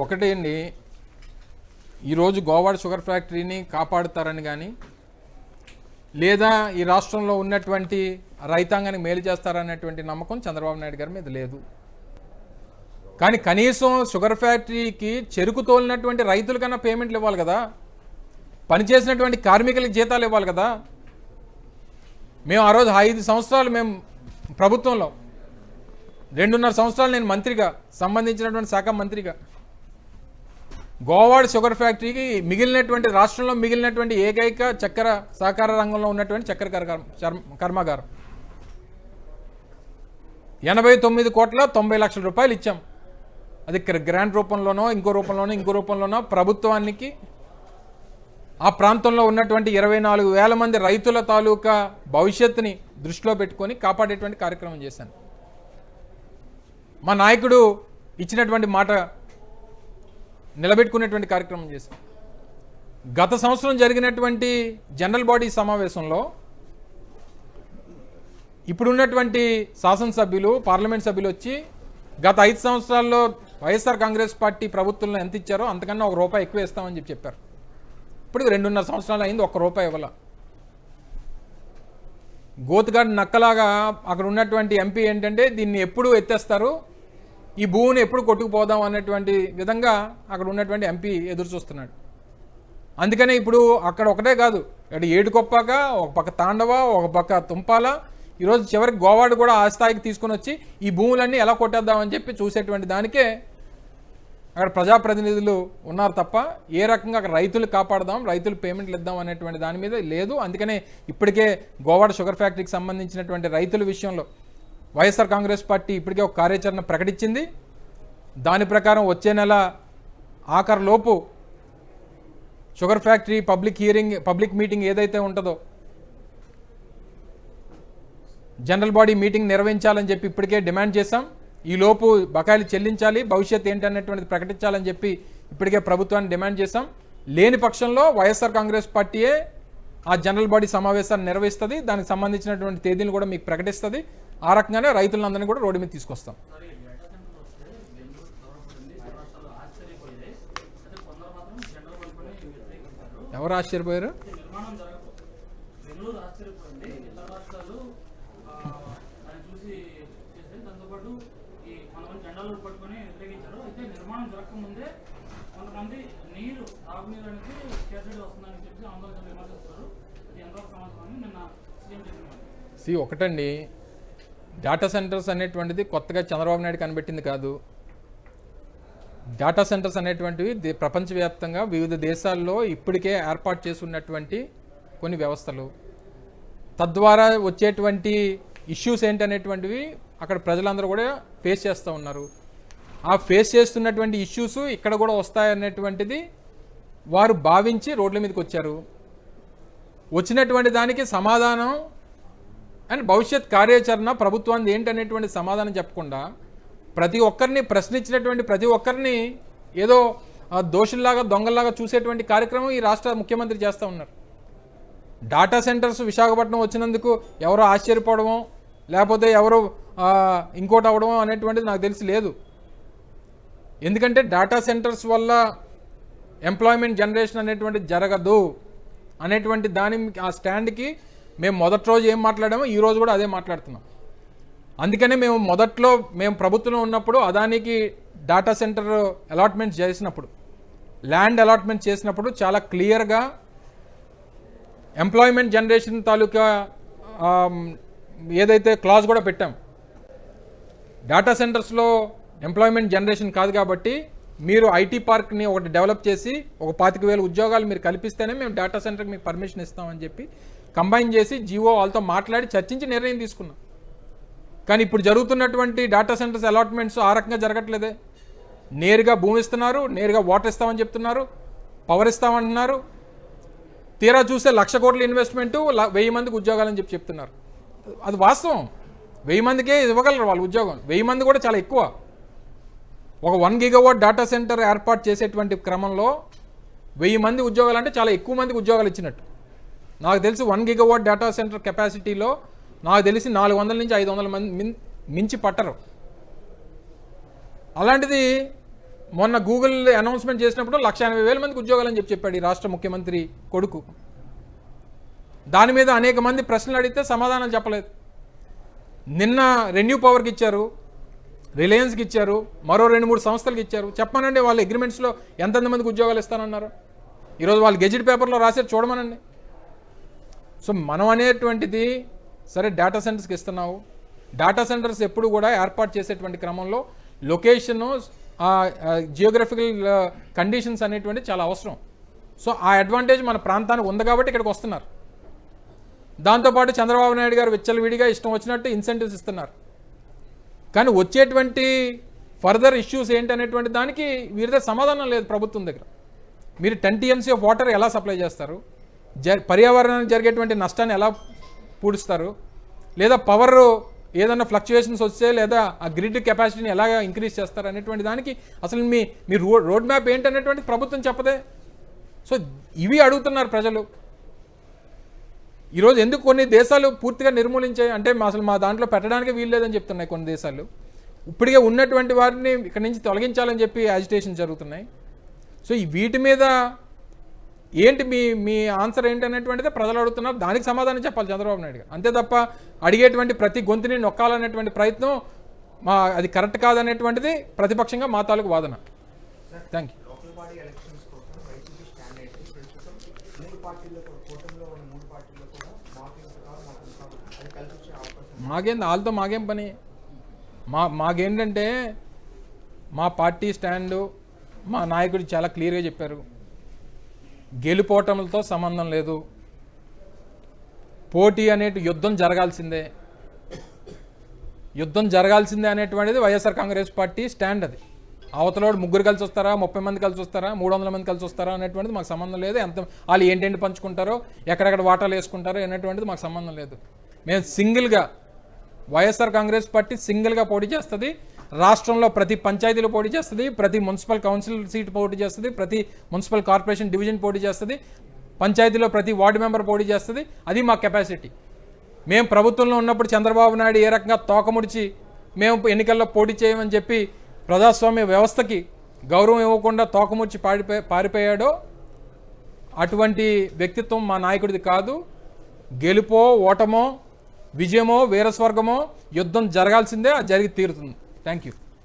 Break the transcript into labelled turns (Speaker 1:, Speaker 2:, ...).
Speaker 1: ఒకటే అండి, ఈరోజు గోవాడ షుగర్ ఫ్యాక్టరీని కాపాడుతారని కానీ లేదా ఈ రాష్ట్రంలో ఉన్నటువంటి రైతాంగానికి మేలు చేస్తారనేటువంటి నమ్మకం చంద్రబాబు నాయుడు గారి మీద లేదు. కానీ కనీసం షుగర్ ఫ్యాక్టరీకి చెరుకు తోలినటువంటి రైతులకన్నా పేమెంట్లు ఇవ్వాలి కదా, పనిచేసినటువంటి కార్మికులకు జీతాలు ఇవ్వాలి కదా. మేము ఆ రోజు 5 సంవత్సరాలు మేము ప్రభుత్వంలో, 2.5 సంవత్సరాలు నేను మంత్రిగా, సంబంధించినటువంటి శాఖ మంత్రిగా, గోవాడ షుగర్ ఫ్యాక్టరీకి మిగిలినటువంటి రాష్ట్రంలో మిగిలినటువంటి ఏకైక చక్కెర సహకార రంగంలో ఉన్నటువంటి చక్కెర కర్మాగారం 89,90 లక్షల ఇచ్చాం. అది గ్రాంట్ రూపంలోనో ఇంకో రూపంలోనో ప్రభుత్వానికి ఆ ప్రాంతంలో ఉన్నటువంటి 24,000 మంది రైతుల తాలూకా భవిష్యత్తుని దృష్టిలో పెట్టుకొని కాపాడేటువంటి కార్యక్రమం చేశాను. మా నాయకుడు ఇచ్చినటువంటి మాట నిలబెట్టుకునేటువంటి కార్యక్రమం చేశాం. గత సంవత్సరం జరిగినటువంటి జనరల్ బాడీ సమావేశంలో ఇప్పుడున్నటువంటి శాసనసభ్యులు, పార్లమెంట్ సభ్యులు వచ్చి గత 5 సంవత్సరాల్లో వైఎస్ఆర్ కాంగ్రెస్ పార్టీ ప్రభుత్వంలో ఎంత ఇచ్చారో అంతకన్నా ₹1 ఎక్కువ ఇస్తామని చెప్పారు. ఇప్పుడు 2.5 సంవత్సరాలు అయింది, ₹1 ఇవ్వాల. గోతుగాడి నక్కలాగా అక్కడ ఉన్నటువంటి ఎంపీ ఏంటంటే దీన్ని ఎప్పుడు ఎత్తేస్తారు, ఈ భూమిని ఎప్పుడు కొట్టుకుపోదాం అనేటువంటి విధంగా అక్కడ ఉన్నటువంటి ఎంపీ ఎదురు చూస్తున్నాడు. అందుకనే ఇప్పుడు అక్కడ ఒకటే కాదు, ఇక్కడ ఏడుకొప్పాక, ఒక పక్క తాండవ, ఒక పక్క తుంపాల, ఈరోజు చివరికి గోవాడు కూడా ఆ స్థాయికి తీసుకుని వచ్చి ఈ భూములన్నీ ఎలా కొట్టేద్దామని చెప్పి చూసేటువంటి దానికే అక్కడ ప్రజాప్రతినిధులు ఉన్నారు తప్ప ఏ రకంగా అక్కడ రైతులు కాపాడదాం, రైతులు పేమెంట్లు ఇద్దాం అనేటువంటి దాని మీద లేదు. అందుకనే ఇప్పటికే గోవాడ షుగర్ ఫ్యాక్టరీకి సంబంధించినటువంటి రైతుల విషయంలో వైఎస్ఆర్ కాంగ్రెస్ పార్టీ ఇప్పటికే ఒక కార్యాచరణ ప్రకటించింది. దాని ప్రకారం వచ్చే నెల ఆఖరులోపు షుగర్ ఫ్యాక్టరీ పబ్లిక్ మీటింగ్ ఏదైతే ఉంటుందో, జనరల్ బాడీ మీటింగ్ నిర్వహించాలని చెప్పి ఇప్పటికే డిమాండ్ చేశాం. ఈ లోపు బకాయిలు చెల్లించాలి, భవిష్యత్ ఏంటనేటువంటిది ప్రకటించాలని చెప్పి ఇప్పటికే ప్రభుత్వాన్ని డిమాండ్ చేశాం. లేని పక్షంలో వైఎస్ఆర్ కాంగ్రెస్ పార్టీయే ఆ జనరల్ బాడీ సమావేశాన్ని నిర్వహిస్తుంది, దానికి సంబంధించినటువంటి తేదీలు కూడా మీకు ప్రకటిస్తుంది. ఆ రకంగానే రైతులందరినీ కూడా రోడ్డు మీద తీసుకొస్తాం. ఎవరు ఆశ్చర్యపోయారు? ఒకటండి, డేటా సెంటర్స్ అనేటువంటిది కొత్తగా చంద్రబాబు నాయుడు కనిపెట్టింది కాదు. డేటా సెంటర్స్ అనేటువంటివి ప్రపంచవ్యాప్తంగా వివిధ దేశాల్లో ఇప్పటికే ఏర్పాటు చేసి ఉన్నటువంటి కొన్ని వ్యవస్థలు. తద్వారా వచ్చేటువంటి ఇష్యూస్ ఏంటనేటువంటివి అక్కడ ప్రజలందరూ కూడా ఫేస్ చేస్తూ ఉన్నారు. ఆ ఫేస్ చేస్తున్నటువంటి ఇష్యూస్ ఇక్కడ కూడా వస్తాయనేటువంటిది వారు భావించి రోడ్ల మీదకి వచ్చారు. వచ్చినటువంటి దానికి సమాధానం అండ్ భవిష్యత్ కార్యాచరణ ప్రభుత్వాన్ని ఏంటనేటువంటి సమాధానం చెప్పకుండా ప్రతి ఒక్కరిని ప్రశ్నించినటువంటి ప్రతి ఒక్కరిని ఏదో దోషుల్లాగా, దొంగల్లాగా చూసేటువంటి కార్యక్రమం ఈ రాష్ట్ర ముఖ్యమంత్రి చేస్తూ ఉన్నారు. డాటా సెంటర్స్ విశాఖపట్నం వచ్చినందుకు ఎవరో ఆశ్చర్యపోవడమో లేకపోతే ఎవరో ఇంకోటి అవ్వడమో అనేటువంటిది నాకు తెలిసి లేదు. ఎందుకంటే డాటా సెంటర్స్ వల్ల ఎంప్లాయ్మెంట్ జనరేషన్ అనేటువంటిది జరగదు అనేటువంటి ఆ స్టాండ్కి మేము మొదటి రోజు ఏం మాట్లాడామో ఈ రోజు కూడా అదే మాట్లాడుతున్నాం. అందుకనే మేము మొదట్లో ప్రభుత్వంలో ఉన్నప్పుడు అదానికి డాటా సెంటర్ అలాట్మెంట్ చేసినప్పుడు, ల్యాండ్ అలాట్మెంట్ చేసినప్పుడు చాలా క్లియర్గా ఎంప్లాయ్మెంట్ జనరేషన్ తాలూకా ఏదైతే క్లాజ్ కూడా పెట్టాం. డాటా సెంటర్స్లో ఎంప్లాయ్మెంట్ జనరేషన్ కాదు కాబట్టి మీరు ఐటీ పార్క్ని ఒకటి డెవలప్ చేసి ఒక 25,000 ఉద్యోగాలు మీరు కల్పిస్తేనే మేము డాటా సెంటర్కి మీకు పర్మిషన్ ఇస్తామని చెప్పి కంబైన్ చేసి జీవో వాళ్ళతో మాట్లాడి చర్చించి నిర్ణయం తీసుకున్నాం. కానీ ఇప్పుడు జరుగుతున్నటువంటి డాటా సెంటర్స్ అలాట్మెంట్స్ ఆ రకంగా జరగట్లేదే. నేరుగా భూమి ఇస్తున్నారు, నేరుగా వాటర్ ఇస్తామని చెప్తున్నారు, పవర్ ఇస్తామంటున్నారు. తీరా చూస్తే 1,00,000 కోట్ల ఇన్వెస్ట్మెంటు 1000 మందికి ఉద్యోగాలని చెప్తున్నారు. అది వాస్తవం. 1000 మందికే ఇవ్వగలరు వాళ్ళు ఉద్యోగం. 1000 మంది కూడా చాలా ఎక్కువ. ఒక 1 గిగావాట్ డాటా సెంటర్ ఏర్పాటు చేసేటువంటి క్రమంలో 1000 మంది ఉద్యోగాలు అంటే చాలా ఎక్కువ మందికి ఉద్యోగాలు ఇచ్చినట్టు. నాకు తెలిసి 1 గిగావాట్ డేటా సెంటర్ కెపాసిటీలో నాకు తెలిసి 400 నుంచి 500 మంది మించి పట్టరు. అలాంటిది మొన్న గూగుల్ అనౌన్స్మెంట్ చేసినప్పుడు 1,80,000 మందికి ఉద్యోగాలని చెప్పాడు ఈ రాష్ట్ర ముఖ్యమంత్రి కొడుకు. దాని మీద అనేక మంది ప్రశ్నలు అడిగితే సమాధానం చెప్పలేదు. నిన్న రెన్యూ పవర్కి ఇచ్చారు, రిలయన్స్కి ఇచ్చారు, మరో 2-3 సంస్థలకు ఇచ్చారు. చెప్పమనండి వాళ్ళ అగ్రిమెంట్స్లో ఎంతమందికి ఉద్యోగాలు ఇస్తానన్నారు. ఈరోజు వాళ్ళు గెజిట్ పేపర్లో రాసేది చూడమనండి. సో మనం అనేటువంటిది సరే డేటా సెంటర్స్కి ఇస్తున్నావు. డేటా సెంటర్స్ ఎప్పుడు కూడా ఏర్పాటు చేసేటువంటి క్రమంలో లొకేషను, జియోగ్రఫికల్ కండిషన్స్ అనేటువంటి చాలా అవసరం. సో ఆ అడ్వాంటేజ్ మన ప్రాంతానికి ఉంది కాబట్టి ఇక్కడికి వస్తున్నారు. దాంతోపాటు చంద్రబాబు నాయుడు గారు విచ్చలవిడిగా ఇష్టం వచ్చినట్టు ఇన్సెంటివ్స్ ఇస్తున్నారు. కానీ వచ్చేటువంటి ఫర్దర్ ఇష్యూస్ ఏంటనేటువంటి దానికి వీరిదే సమాధానం లేదు ప్రభుత్వం దగ్గర. మీరు 10 TMC ఆఫ్ వాటర్ ఎలా సప్లై చేస్తారు, పర్యావరణానికి జరిగేటువంటి నష్టాన్ని ఎలా పూడుస్తారు, లేదా పవర్ ఏదైనా ఫ్లక్చుయేషన్స్ వస్తే లేదా ఆ గ్రిడ్ కెపాసిటీని ఎలా ఇంక్రీజ్ చేస్తారు అనేటువంటి దానికి అసలు మీ రోడ్ మ్యాప్ ఏంటనేటువంటి ప్రభుత్వం చెప్పదే. సో ఇవి అడుగుతున్నారు ప్రజలు. ఈరోజు ఎందుకు కొన్ని దేశాలు పూర్తిగా నిర్మూలించాయి అంటే అసలు మా దాంట్లో పెట్టడానికి వీలు లేదని చెప్తున్నాయి కొన్ని దేశాలు. ఇప్పటికే ఉన్నటువంటి వారిని ఇక్కడి నుంచి తొలగించాలని చెప్పి యాజిటేషన్ జరుగుతున్నాయి. సో ఈ వీటి మీద ఏంటి మీ ఆన్సర్ ఏంటి అనేటువంటిది ప్రజలు అడుగుతున్నారు. దానికి సమాధానం చెప్పాలి చంద్రబాబు నాయుడు గారు. అంతే తప్ప అడిగేటువంటి ప్రతి గొంతుని నొక్కాలనేటువంటి ప్రయత్నం అది కరెక్ట్ కాదనేటువంటిది ప్రతిపక్షంగా మా తాలూకు వాదన. Thank you. వాళ్ళతో మాకేం పని. మాకేంటంటే మా పార్టీ స్టాండు మా నాయకుడు చాలా క్లియర్గా చెప్పారు. గెలుపోటములతో సంబంధం లేదు, పోటీ అనేటి యుద్ధం జరగాల్సిందే అనేటువంటిది వైఎస్ఆర్ కాంగ్రెస్ పార్టీ స్టాండ్. అది అవతలోడు 3 కలిసి వస్తారా, 30 మంది కలిసి వస్తారా, 300 మంది కలిసి వస్తారా అనేటువంటిది మాకు సంబంధం లేదు. వాళ్ళు ఏంటంటే పంచుకుంటారో, ఎక్కడెక్కడ వాటాలు వేసుకుంటారో అనేటువంటిది మాకు సంబంధం లేదు. మేము సింగిల్గా వైఎస్ఆర్ కాంగ్రెస్ పార్టీ సింగిల్గా పోటీ చేస్తుంది. రాష్ట్రంలో ప్రతి పంచాయతీలో పోటీ చేస్తుంది, ప్రతి మున్సిపల్ కౌన్సిల్ సీట్ పోటీ చేస్తుంది, ప్రతి మున్సిపల్ కార్పొరేషన్ డివిజన్ పోటీ చేస్తుంది, పంచాయతీలో ప్రతి వార్డు మెంబర్ పోటీ చేస్తుంది. అది మా కెపాసిటీ. మేము ప్రభుత్వంలో ఉన్నప్పుడు చంద్రబాబు నాయుడు ఏ రకంగా తోకముడిచి మేము ఎన్నికల్లో పోటీ చేయమని చెప్పి ప్రజాస్వామ్య వ్యవస్థకి గౌరవం ఇవ్వకుండా తోకముడిచి పారిపోయాడో అటువంటి వ్యక్తిత్వం మా నాయకుడిది కాదు. గెలుపో ఓటమో విజయమో వీరస్వర్గమో యుద్ధం జరగాల్సిందే, అది జరిగి తీరుతుంది. Thank you.